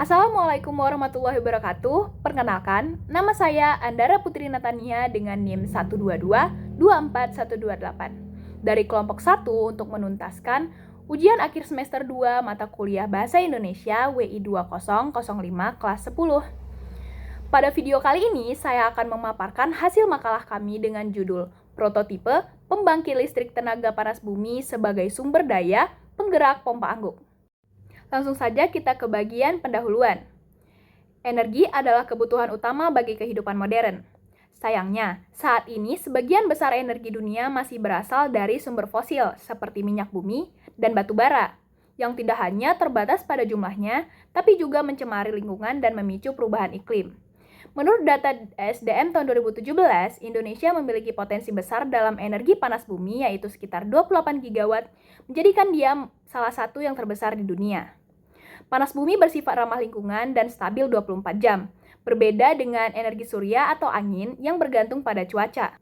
Assalamualaikum warahmatullahi wabarakatuh. Perkenalkan, nama saya Andara Putri Natania dengan NIM 122-24128 dari kelompok 1 untuk menuntaskan ujian akhir semester 2 mata kuliah Bahasa Indonesia WI 2005 kelas 10. Pada video kali ini, saya akan memaparkan hasil makalah kami dengan judul Prototipe Pembangkit Listrik Tenaga Panas Bumi sebagai Sumber Daya Penggerak Pompa Angguk. Langsung saja kita ke bagian pendahuluan. Energi adalah kebutuhan utama bagi kehidupan modern. Sayangnya, saat ini sebagian besar energi dunia masih berasal dari sumber fosil seperti minyak bumi dan batu bara, yang tidak hanya terbatas pada jumlahnya, tapi juga mencemari lingkungan dan memicu perubahan iklim. Menurut data SDM tahun 2017, Indonesia memiliki potensi besar dalam energi panas bumi, yaitu sekitar 28 gigawatt, menjadikan dia salah satu yang terbesar di dunia. Panas bumi bersifat ramah lingkungan dan stabil 24 jam, berbeda dengan energi surya atau angin yang bergantung pada cuaca.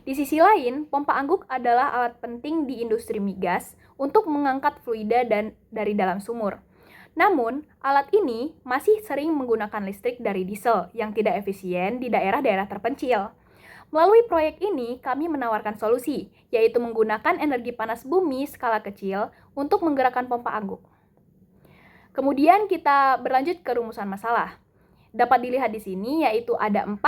Di sisi lain, pompa angguk adalah alat penting di industri migas untuk mengangkat fluida dari dalam sumur. Namun, alat ini masih sering menggunakan listrik dari diesel yang tidak efisien di daerah-daerah terpencil. Melalui proyek ini, kami menawarkan solusi, yaitu menggunakan energi panas bumi skala kecil untuk menggerakkan pompa angguk. Kemudian kita berlanjut ke rumusan masalah. Dapat dilihat di sini yaitu ada 4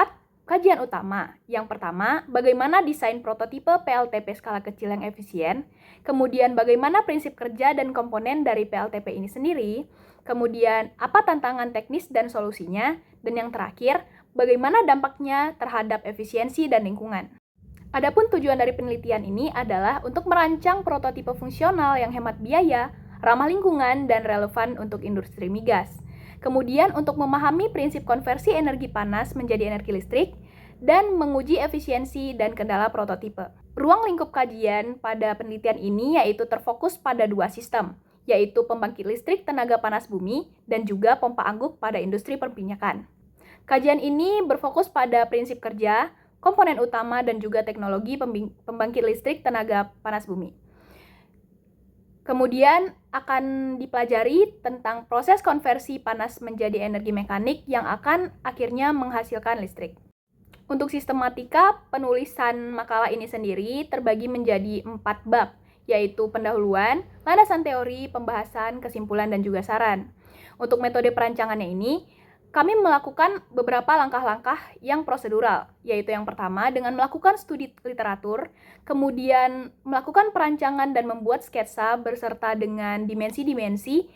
kajian utama. Yang pertama, bagaimana desain prototipe PLTP skala kecil yang efisien. Kemudian bagaimana prinsip kerja dan komponen dari PLTP ini sendiri. Kemudian apa tantangan teknis dan solusinya. Dan yang terakhir, bagaimana dampaknya terhadap efisiensi dan lingkungan. Adapun tujuan dari penelitian ini adalah untuk merancang prototipe fungsional yang hemat biaya, ramah lingkungan, dan relevan untuk industri migas. Kemudian untuk memahami prinsip konversi energi panas menjadi energi listrik, dan menguji efisiensi dan kendala prototipe. Ruang lingkup kajian pada penelitian ini yaitu terfokus pada 2 sistem, yaitu pembangkit listrik tenaga panas bumi dan juga pompa angguk pada industri perminyakan. Kajian ini berfokus pada prinsip kerja, komponen utama, dan juga teknologi pembangkit listrik tenaga panas bumi. Kemudian akan dipelajari tentang proses konversi panas menjadi energi mekanik yang akan akhirnya menghasilkan listrik. Untuk sistematika penulisan makalah ini sendiri terbagi menjadi 4 bab, yaitu pendahuluan, landasan teori, pembahasan, kesimpulan, dan juga saran. Untuk metode perancangannya ini, kami melakukan beberapa langkah-langkah yang prosedural, yaitu yang pertama dengan melakukan studi literatur, kemudian melakukan perancangan dan membuat sketsa berserta dengan dimensi-dimensi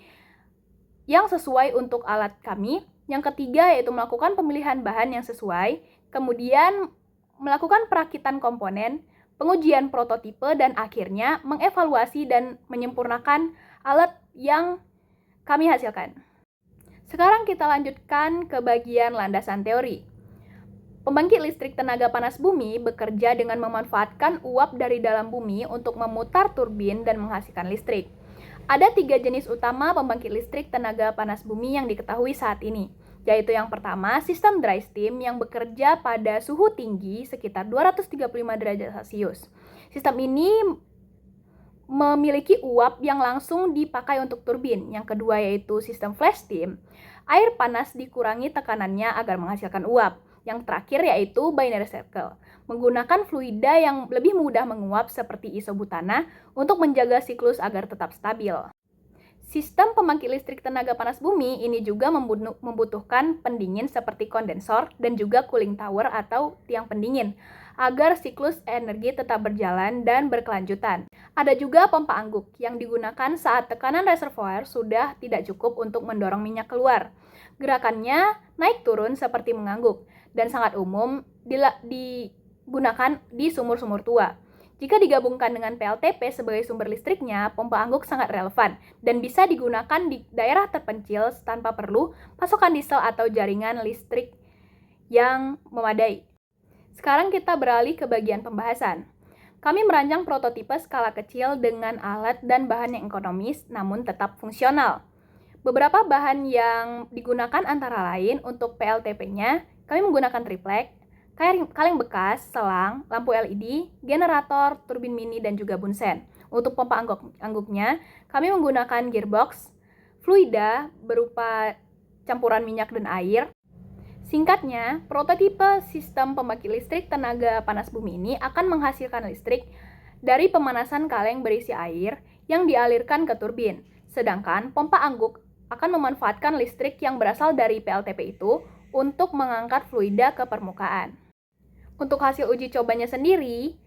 yang sesuai untuk alat kami. Yang ketiga yaitu melakukan pemilihan bahan yang sesuai, kemudian melakukan perakitan komponen, pengujian prototipe, dan akhirnya mengevaluasi dan menyempurnakan alat yang kami hasilkan. Sekarang kita lanjutkan ke bagian landasan teori. Pembangkit listrik tenaga panas bumi bekerja dengan memanfaatkan uap dari dalam bumi untuk memutar turbin dan menghasilkan listrik. Ada 3 jenis utama pembangkit listrik tenaga panas bumi yang diketahui saat ini, yaitu yang pertama, sistem dry steam yang bekerja pada suhu tinggi sekitar 235 derajat Celcius. Sistem ini memiliki uap yang langsung dipakai untuk turbin. Yang kedua yaitu sistem flash steam. Air panas dikurangi tekanannya agar menghasilkan uap. Yang terakhir yaitu binary cycle, menggunakan fluida yang lebih mudah menguap seperti isobutana untuk menjaga siklus agar tetap stabil. Sistem pembangkit listrik tenaga panas bumi ini juga membutuhkan pendingin seperti kondensor dan juga cooling tower atau tiang pendingin agar siklus energi tetap berjalan dan berkelanjutan. Ada juga pompa angguk yang digunakan saat tekanan reservoir sudah tidak cukup untuk mendorong minyak keluar. Gerakannya naik turun seperti mengangguk dan sangat umum digunakan di sumur-sumur tua. Jika digabungkan dengan PLTP sebagai sumber listriknya, pompa angguk sangat relevan dan bisa digunakan di daerah terpencil tanpa perlu pasokan diesel atau jaringan listrik yang memadai. Sekarang kita beralih ke bagian pembahasan. Kami merancang prototipe skala kecil dengan alat dan bahan yang ekonomis namun tetap fungsional. Beberapa bahan yang digunakan antara lain untuk PLTP-nya, kami menggunakan triplek, kaleng bekas, selang, lampu LED, generator, turbin mini, dan juga bunsen. Untuk pompa angguknya, kami menggunakan gearbox, fluida berupa campuran minyak dan air. Singkatnya, prototipe sistem pembangkit listrik tenaga panas bumi ini akan menghasilkan listrik dari pemanasan kaleng berisi air yang dialirkan ke turbin. Sedangkan pompa angguk akan memanfaatkan listrik yang berasal dari PLTP itu untuk mengangkat fluida ke permukaan. Untuk hasil uji cobanya sendiri,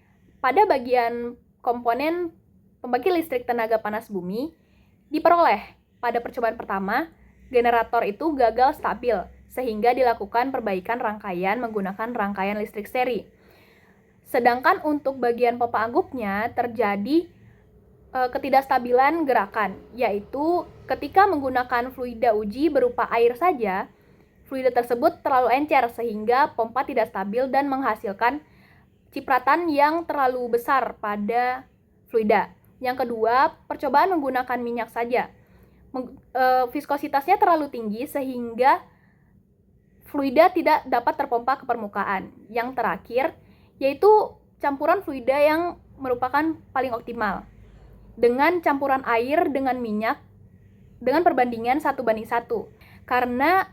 pada bagian komponen pembangkit listrik tenaga panas bumi, diperoleh pada percobaan pertama, generator itu gagal stabil, sehingga dilakukan perbaikan rangkaian menggunakan rangkaian listrik seri. Sedangkan untuk bagian pompa angguknya terjadi ketidakstabilan gerakan, yaitu ketika menggunakan fluida uji berupa air saja, fluida tersebut terlalu encer sehingga pompa tidak stabil dan menghasilkan cipratan yang terlalu besar pada fluida. Yang kedua, percobaan menggunakan minyak saja. Viskositasnya terlalu tinggi sehingga fluida tidak dapat terpompa ke permukaan. Yang terakhir, yaitu campuran fluida yang merupakan paling optimal. Dengan campuran air dengan minyak dengan perbandingan 1:1. Karena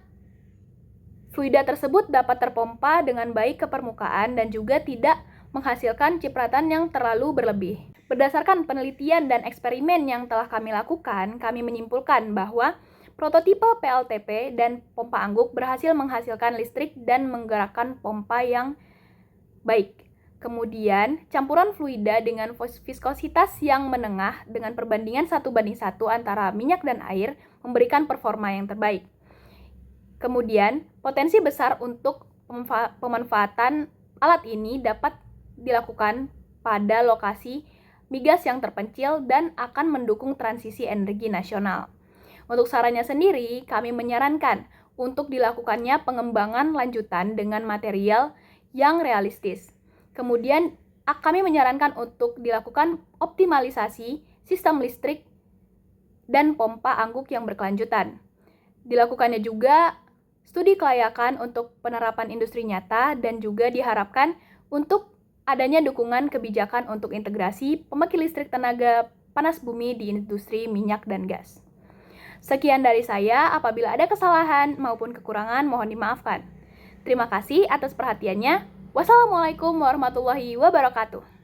fluida tersebut dapat terpompa dengan baik ke permukaan dan juga tidak menghasilkan cipratan yang terlalu berlebih. Berdasarkan penelitian dan eksperimen yang telah kami lakukan, kami menyimpulkan bahwa prototipe PLTP dan pompa angguk berhasil menghasilkan listrik dan menggerakkan pompa yang baik. Kemudian, campuran fluida dengan viskositas yang menengah dengan perbandingan 1:1 antara minyak dan air memberikan performa yang terbaik. Kemudian, potensi besar untuk pemanfaatan alat ini dapat dilakukan pada lokasi migas yang terpencil dan akan mendukung transisi energi nasional. Untuk sarannya sendiri, kami menyarankan untuk dilakukannya pengembangan lanjutan dengan material yang realistis. Kemudian, kami menyarankan untuk dilakukan optimalisasi sistem listrik dan pompa angguk yang berkelanjutan. Dilakukannya juga studi kelayakan untuk penerapan industri nyata dan juga diharapkan untuk adanya dukungan kebijakan untuk integrasi pembangkit listrik tenaga panas bumi di industri minyak dan gas. Sekian dari saya, apabila ada kesalahan maupun kekurangan mohon dimaafkan. Terima kasih atas perhatiannya. Wassalamualaikum warahmatullahi wabarakatuh.